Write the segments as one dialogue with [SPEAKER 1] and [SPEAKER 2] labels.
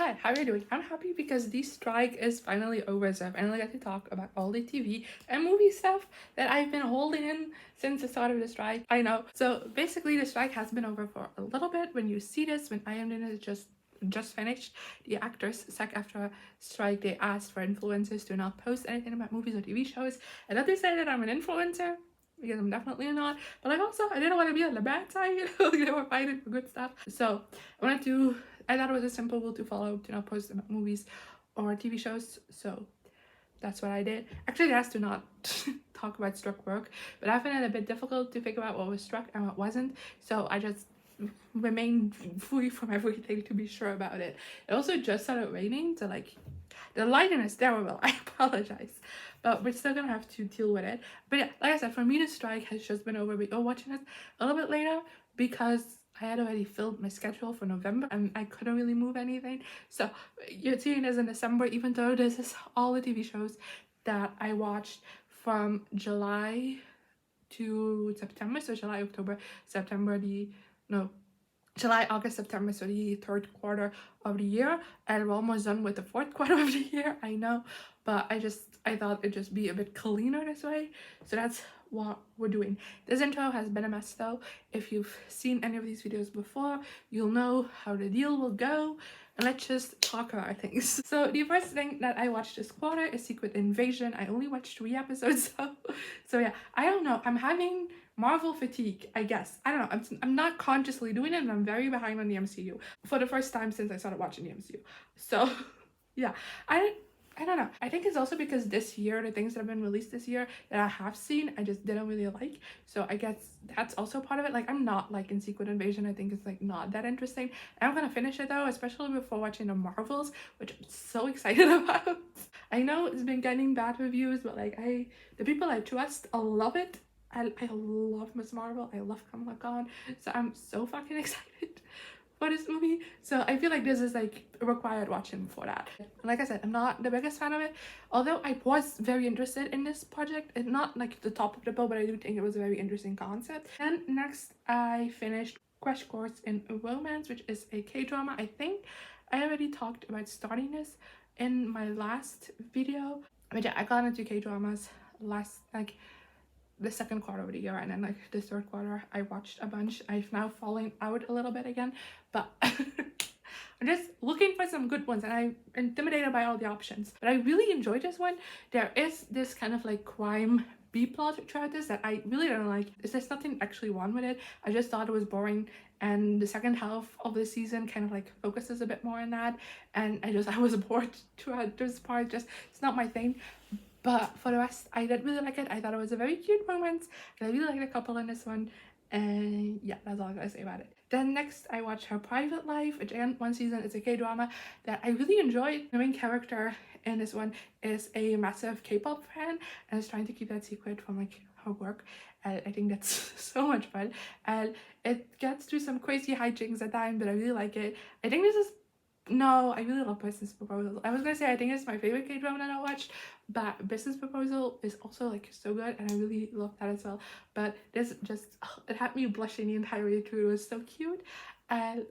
[SPEAKER 1] Hi, how are you doing? I'm happy because the strike is finally over, so I finally get to talk about all the TV and movie stuff that I've been holding in since the start of the strike. I know. So basically, the strike has been over for a little bit. When you see this, when IMDb is just finished, the actors SAG after strike, they asked for influencers to not post anything about movies or TV shows. And not to say that I'm an influencer, because I'm definitely not, but like also I didn't want to be on the bad side, they were fighting for good stuff. So I thought it was a simple rule to follow to not post about movies or TV shows, so that's what I did. Actually, it has to not talk about struck work, but I found it a bit difficult to figure out what was struck and what wasn't, so I just remained free from everything to be sure about it. It also just started raining, so like the lighting is terrible. I apologize, but we're still gonna have to deal with it. But yeah, like I said, for me the strike has just been over. We are watching it a little bit later because I had already filled my schedule for November and I couldn't really move anything. So you're seeing this in December, even though this is all the TV shows that I watched from July to September. So July, October, September, July, August, September, so the third quarter of the year, and we're almost done with the fourth quarter of the year, I know, but I thought it'd just be a bit cleaner this way, so that's what we're doing. This intro has been a mess though. If you've seen any of these videos before, you'll know how the deal will go, and let's just talk about things. So the first thing that I watched this quarter is Secret Invasion. I only watched 3 episodes so yeah, I don't know, I'm having Marvel fatigue, I guess. I don't know, I'm not consciously doing it, and I'm very behind on the MCU for the first time since I started watching the MCU. So yeah, I don't know. I think it's also because this year, the things that have been released this year that I have seen, I just didn't really like. So I guess that's also part of it. Like, I'm not like in Secret Invasion. I think it's like not that interesting. I'm gonna finish it though, especially before watching the Marvels, which I'm so excited about. I know it's been getting bad reviews, but like the people I trust love it. I love Miss Marvel. I love Kamala Khan. So I'm so fucking excited for this movie. So I feel like this is like required watching for that. And like I said, I'm not the biggest fan of it, although I was very interested in this project. It's not like the top of the bill, but I do think it was a very interesting concept. And next I finished Crash Course in Romance, which is a K-drama. I think I already talked about starting this in my last video, but yeah, I got into K-dramas the second quarter of the year, and then like the third quarter I watched a bunch. I've now fallen out a little bit again, but I'm just looking for some good ones, and I'm intimidated by all the options, but I really enjoyed this one. There is this kind of like crime B-plot throughout this that I really don't like. There's nothing actually wrong with it. I just thought it was boring, and the second half of the season kind of like focuses a bit more on that, and I was bored throughout this part. Just it's not my thing. But for the rest, I did really like it. I thought it was a very cute moment, and I really liked the couple in this one. And yeah, that's all I'm gonna say about it. Then next, I watched Her Private Life, which again, one season is a K-drama that I really enjoyed. The main character in this one is a massive K-pop fan and is trying to keep that secret from like her work. And I think that's so much fun. And it gets through some crazy hijinks at times, but I really like it. I think this is no, I really love Business Proposal. I was gonna say I think it's my favorite K-drama that I watched, but Business Proposal is also like so good, and I really love that as well. But this just it had me blushing the entire way through. It was so cute, and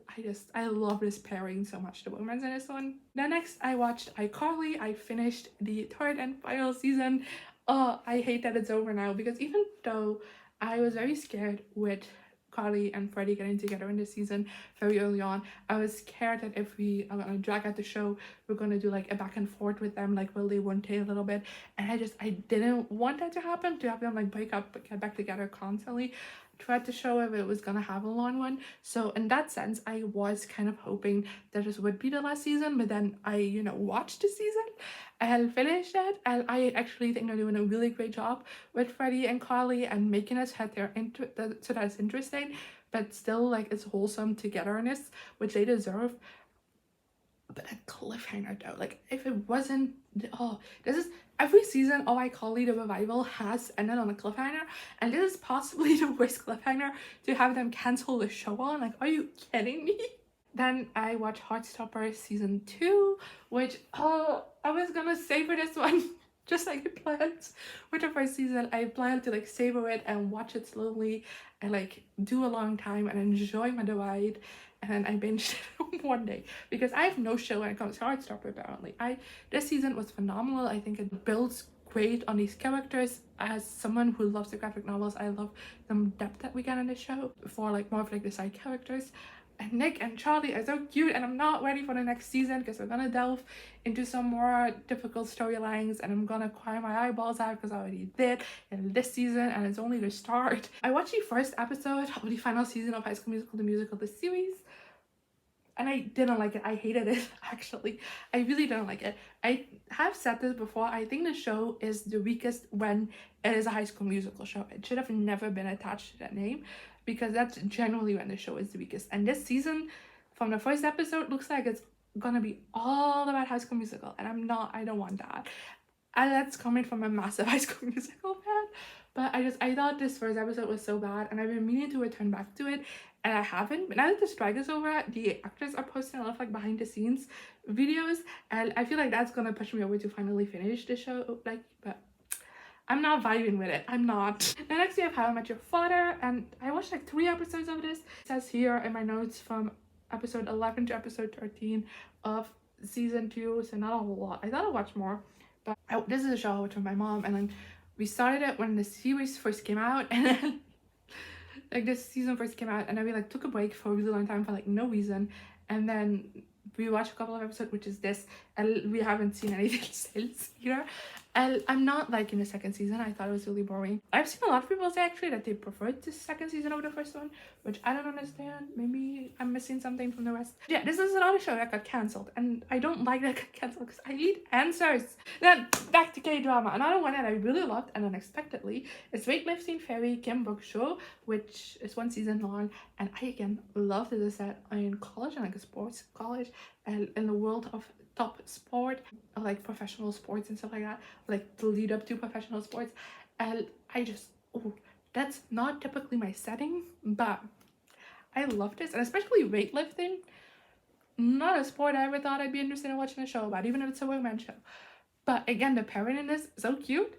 [SPEAKER 1] I love this pairing so much. The romance in this one. Then next I watched iCarly. I finished the third and final season. Oh, I hate that it's over now, because even though I was very scared with Carly and Freddie getting together in this season very early on, I was scared that if we are gonna drag out the show, we're gonna do like a back and forth with them, like will they one day a little bit, and I didn't want that to happen, to have them like break up but get back together constantly throughout the show if it was gonna have a long one. So in that sense, I was kind of hoping that this would be the last season, but then I watched the season and finished it, and I actually think they're doing a really great job with Freddie and Carly and making us have their so that it's interesting but still like it's wholesome togetherness, which they deserve. But a cliffhanger though, like if it wasn't, this is every season of iCarly the revival has ended on a cliffhanger, and this is possibly the worst cliffhanger to have them cancel the show on. Like, are you kidding me? Then I watched Heartstopper season 2, which I was gonna savor this one just like I planned with the first season. I planned to like savor it and watch it slowly and like do a long time and enjoy my ride. and I binged it one day because I have no show when it comes to Heartstopper. Apparently, this season was phenomenal. I think it builds great on these characters. As someone who loves the graphic novels, I love the depth that we get in the show for like more of like the side characters. And Nick and Charlie are so cute, and I'm not ready for the next season because we're gonna delve into some more difficult storylines, and I'm gonna cry my eyeballs out because I already did in this season, and it's only the start. I watched the first episode of the final season of High School Musical, the musical, the series, and I didn't like it. I hated it, actually. I really didn't like it. I have said this before. I think the show is the weakest when it is a High School Musical show. It should have never been attached to that name because that's generally when the show is the weakest. And this season, from the first episode, looks like it's gonna be all about High School Musical, and I don't want that. And that's coming from a massive High School Musical fan. But I thought this first episode was so bad, and I've been meaning to return back to it, and I haven't. But now that the strike is over, the actors are posting a lot of like behind the scenes videos, and I feel like that's gonna push me over to finally finish the show. Like, but I'm not vibing with it. I'm not. The next we have How I Met Your Father, and I watched like 3 episodes of this. It says here in my notes from episode 11 to episode 13 of season 2, so not a whole lot. I thought I'd watch more, but this is a show I watched with my mom, and then we started it when the series first came out, and then like this season first came out, and then we like took a break for a really long time for like no reason, and then we watched a couple of episodes, which is this, and we haven't seen anything since either. And I'm not liking the second season. I thought it was really boring. I've seen a lot of people say actually that they preferred the second season over the first one, which I don't understand. Maybe I'm missing something from the rest. Yeah, this is another show that got cancelled, and I don't like that got cancelled because I need answers. Then back to K-drama. Another one that I really loved and unexpectedly is Weightlifting Fairy Kim Book Show, which is 1 season long, and I again loved it. Is that I'm in college and like a sports college, and in the world of top sport, like professional sports and stuff like that, like the lead up to professional sports, and I just, oh, that's not typically my setting, but I love this, and especially weightlifting. Not a sport I ever thought I'd be interested in watching a show about, even if it's a women show. But again, the parent in this is so cute.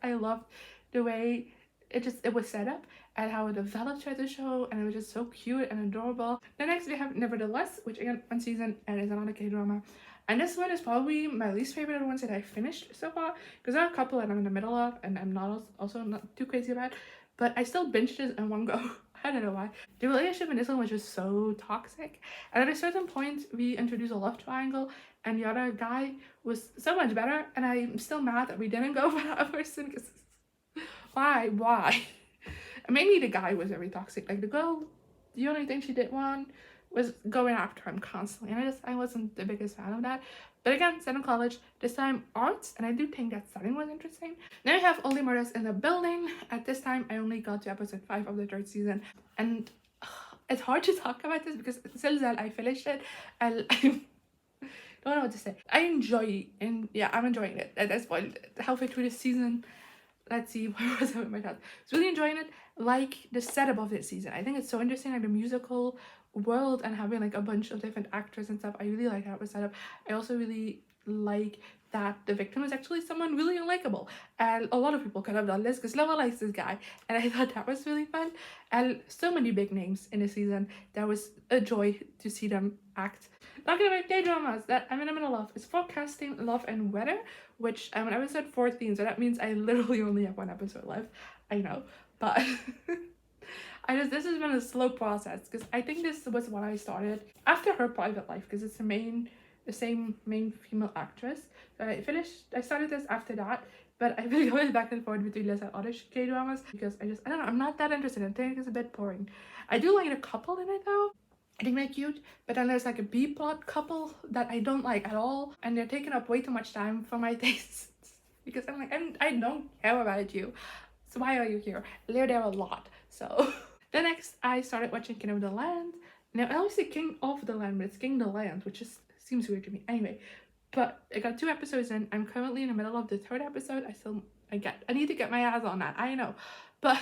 [SPEAKER 1] I loved the way it was set up and how it developed throughout the show, and it was just so cute and adorable. The next we have Nevertheless, which again 1 season and is another K-drama, and this one is probably my least favorite of the ones that I finished so far because there are a couple that I'm in the middle of and I'm also not too crazy about, but I still binged it in one go. I don't know why. The relationship in this one was just so toxic, and at a certain point we introduced a love triangle, and the other guy was so much better, and I'm still mad that we didn't go for that person because why? And mainly the guy was very toxic. Like the girl, the only thing she did one was going after him constantly, and I wasn't the biggest fan of that. But again, set in college, this time arts, and I do think that setting was interesting. Then we have Only Murders in the Building. At this time, I only got to episode 5 of the 3rd season, and it's hard to talk about this because since that I finished it, and I don't know what to say. I'm enjoying it at this point. Halfway through the season, let's see, where was I with my thoughts? I was really enjoying it. Like the setup of this season, I think it's so interesting, like the musical world and having like a bunch of different actors and stuff. I really like how it was set up. I also really like that the victim was actually someone really unlikable, and a lot of people could have done this because no one likes this guy, and I thought that was really fun. And so many big names in the season. That was a joy to see them act. Talking about K-dramas that I'm in the middle of is Forecasting Love and Weather, which I'm on episode 14, so that means I literally only have 1 episode left. I know, but this has been a slow process because I think this was what I started after Her Private Life because it's the same main female actress. So I started this after that, but I've been going back and forth between this and other K-dramas because I don't know, I'm not that interested. I think it's a bit boring. I do like a couple in it though. I think they're cute, but then there's like a B-plot couple that I don't like at all, and they're taking up way too much time for my tastes because I'm like, I don't care about you, so why are you here? They're there a lot. So the next I started watching King of the Land. Now I always say King of the Land, but it's King the Land, which just seems weird to me. Anyway, but I got 2 episodes in. I'm currently in the middle of the 3rd episode. I need to get my ass on that, I know, but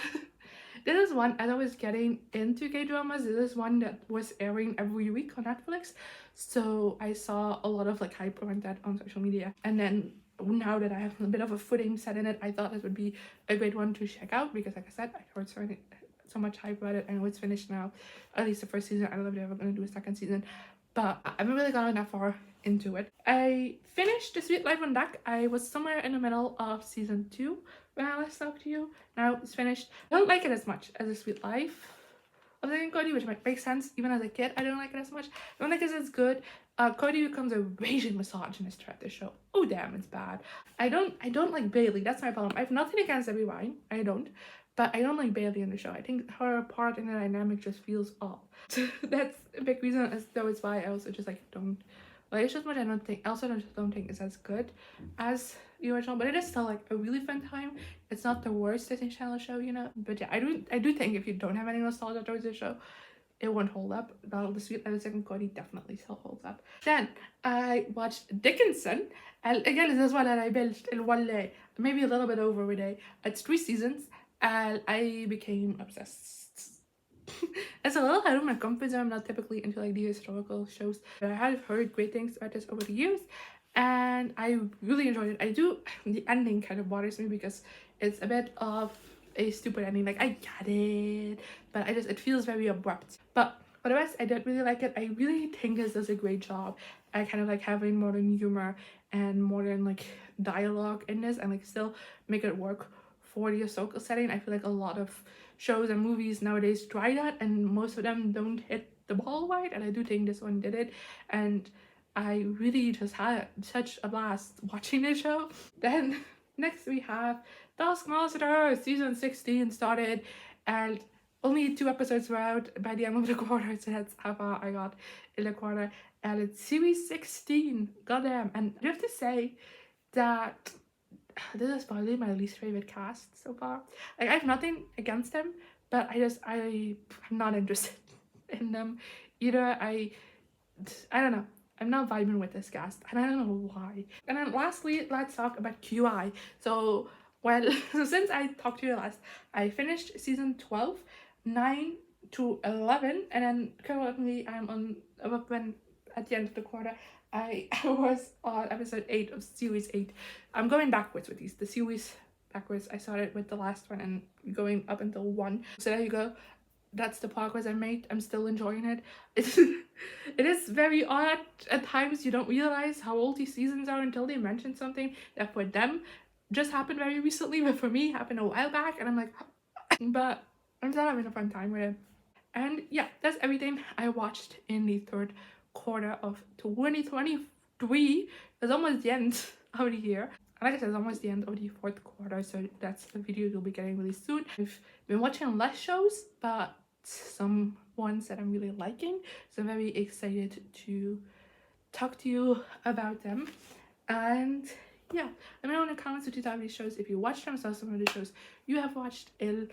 [SPEAKER 1] this is one, as I was getting into K-dramas, this is one that was airing every week on Netflix. So I saw a lot of like hype around that on social media. And then now that I have a bit of a footing set in it, I thought it would be a great one to check out because like I said, I heard so much hype about it. I know it's finished now, at least the first season. I don't know if they're ever going to do a second season, but I haven't really gotten that far into it. I finished The Sweet Life on Deck. I was somewhere in the middle of season 2 when I last talked to you. Now it's finished. I don't like it as much as The Sweet Life of Zack and Cody, which might make sense. Even as a kid, I don't like it as much. I don't think it's as good. Cody becomes a raging misogynist throughout the show. Oh damn, it's bad. I don't like Bailey. That's my problem. I have nothing against everyone. I don't. But I don't like Bailey in the show. I think her part in the dynamic just feels off. That's a big reason, as though it's why I also just like don't like it as much. I don't think it's as good as the original, but it is still like a really fun time. It's not the worst Disney Channel show, you know. But yeah, I do think if you don't have any nostalgia towards the show, it won't hold up. The Sweet Life of Zack and Cody definitely still holds up. Then I watched Dickinson. And again, this is one that I binged in one day, maybe a little bit over a day. It's 3 seasons, and I became obsessed. It's a little out of my comfort zone. I'm not typically into like the historical shows, but I have heard great things about this over the years, and I really enjoyed it. The ending kind of bothers me because it's a bit of a stupid ending. Like, I get it, but it feels very abrupt. But for the rest, I did really like it. I really think this does a great job at kind of like having modern humor and modern like dialogue in this, and like still make it work for the historical setting. I feel like a lot of shows and movies nowadays try that, and most of them don't hit the ball right, and I do think this one did it, and I really just had such a blast watching this show. Then next we have Taskmaster. Season 16 started, and only 2 episodes were out by the end of the quarter, so that's how far I got in the quarter, and it's series 16. Goddamn. And I have to say that this is probably my least favorite cast so far. Like, I have nothing against them, but I'm not interested in them either. I don't know. I'm not vibing with this cast, and I don't know why. And then lastly, let's talk about QI. So since I talked to you last, I finished season 12, 9 to 11, and then currently I'm at the end of the quarter. I was on episode 8 of series 8. I'm going backwards with these. The series backwards. I started with the last one and going up until 1. So there you go. That's the progress I made. I'm still enjoying it. It is very odd at times. You don't realize how old these seasons are until they mention something that for them just happened very recently, but for me happened a while back, and I'm like, but I'm still having a fun time with it. And yeah, that's everything I watched in the third quarter of 2023. It's almost the end of the year, and like I said, it's almost the end of the 4th quarter, so that's the video you'll be getting really soon. I've been watching less shows, but some ones that I'm really liking, so I'm very excited to talk to you about them. And yeah, let me know in the comments what you thought of these shows, if you watched them, so some of the shows you have watched in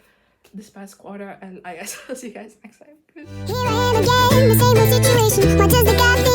[SPEAKER 1] this past quarter, and I guess I'll see you guys next time.
[SPEAKER 2] Here I am again, the same old situation. What does the gap